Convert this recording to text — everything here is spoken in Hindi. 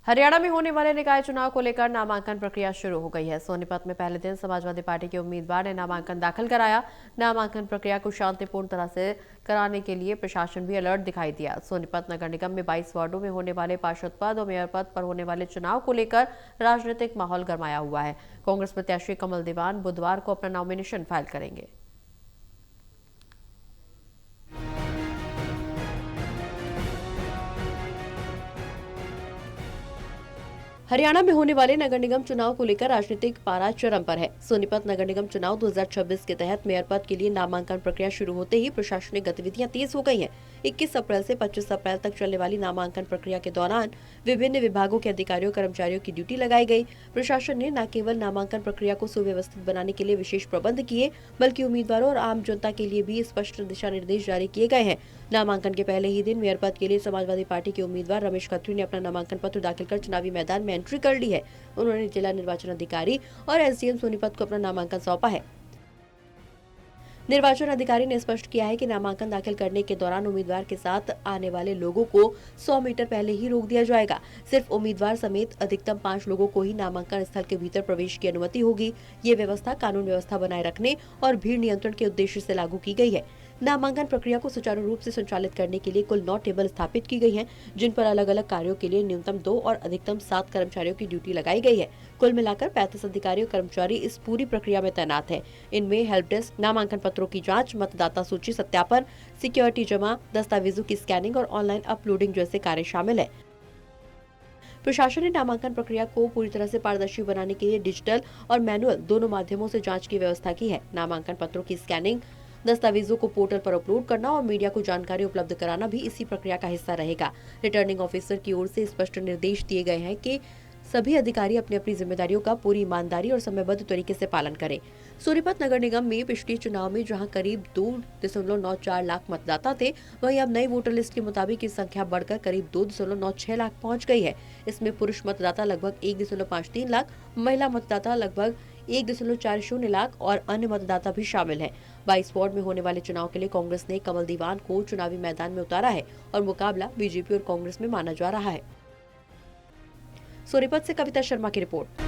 हरियाणा में होने वाले निकाय चुनाव को लेकर नामांकन प्रक्रिया शुरू हो गई है। सोनीपत में पहले दिन समाजवादी पार्टी के उम्मीदवार ने नामांकन दाखिल कराया। नामांकन प्रक्रिया को शांतिपूर्ण तरह से कराने के लिए प्रशासन भी अलर्ट दिखाई दिया। सोनीपत नगर निगम में 22 वार्डों में होने वाले पार्षद पद और मेयर पद पर होने वाले चुनाव को लेकर राजनीतिक माहौल गरमाया हुआ है। कांग्रेस प्रत्याशी कमल दीवान बुधवार को अपना नॉमिनेशन फाइल करेंगे। हरियाणा में होने वाले नगर निगम चुनाव को लेकर राजनीतिक पारा चरम पर है। सोनीपत नगर निगम चुनाव 2026 के तहत मेयर पद के लिए नामांकन प्रक्रिया शुरू होते ही प्रशासनिक गतिविधियां तेज हो गई हैं। 21 अप्रैल से 25 अप्रैल तक चलने वाली नामांकन प्रक्रिया के दौरान विभिन्न विभागों के अधिकारियों कर्मचारियों की ड्यूटी लगाई गई। प्रशासन ने न केवल नामांकन प्रक्रिया को सुव्यवस्थित बनाने के लिए विशेष प्रबंध किए, बल्कि उम्मीदवारों और आम जनता के लिए भी स्पष्ट दिशा निर्देश जारी किए गए हैं। नामांकन के पहले ही दिन मेयर पद के लिए समाजवादी पार्टी के उम्मीदवार रमेश खत्री ने अपना नामांकन पत्र दाखिल कर चुनावी मैदान में एंट्री कर ली है। उन्होंने जिला निर्वाचन अधिकारी और एसडीएम सोनीपत को अपना नामांकन सौंपा है। निर्वाचन अधिकारी ने स्पष्ट किया है कि नामांकन दाखिल करने के दौरान उम्मीदवार के साथ आने वाले लोगों को 100 मीटर पहले ही रोक दिया जाएगा। सिर्फ उम्मीदवार समेत अधिकतम 5 लोगों को ही नामांकन स्थल के भीतर प्रवेश की अनुमति होगी। ये व्यवस्था कानून व्यवस्था बनाए रखने और भीड़ नियंत्रण के उद्देश्य से लागू की गई है। नामांकन प्रक्रिया को सुचारू रूप से संचालित करने के लिए कुल 9 टेबल स्थापित की गई हैं, जिन पर अलग अलग कार्यों के लिए न्यूनतम 2 और अधिकतम 7 कर्मचारियों की ड्यूटी लगाई गई है। कुल मिलाकर 35 अधिकारी और कर्मचारी इस पूरी प्रक्रिया में तैनात है। इनमें हेल्प डेस्क, नामांकन पत्रों की जांच, मतदाता सूची सत्यापन, सिक्योरिटी जमा, दस्तावेजों की स्कैनिंग और ऑनलाइन अपलोडिंग जैसे कार्य शामिल है। प्रशासन ने नामांकन प्रक्रिया को पूरी तरह से पारदर्शी बनाने के लिए डिजिटल और मैनुअल दोनों माध्यमों से जांच की व्यवस्था की है। नामांकन पत्रों की स्कैनिंग, दस्तावेजों को पोर्टल पर अपलोड करना और मीडिया को जानकारी उपलब्ध कराना भी इसी प्रक्रिया का हिस्सा रहेगा। रिटर्निंग ऑफिसर की ओर से स्पष्ट निर्देश दिए गए हैं कि सभी अधिकारी अपनी अपनी जिम्मेदारियों का पूरी ईमानदारी और समयबद्ध तरीके से पालन करें। सोनीपत नगर निगम में पिछले चुनाव में जहां करीब 2.94 लाख मतदाता थे, वहीं अब नई वोटर लिस्ट के मुताबिक इस संख्या बढ़कर करीब 2.96 लाख पहुंच गई है। इसमें पुरुष मतदाता लगभग 1.53 लाख, महिला मतदाता लगभग 1.40 लाख और अन्य मतदाता भी शामिल हैं। 22 वार्ड में होने वाले चुनाव के लिए कांग्रेस ने कमल दीवान को चुनावी मैदान में उतारा है और मुकाबला बीजेपी और कांग्रेस में माना जा रहा है। सोनीपत से कविता शर्मा की रिपोर्ट।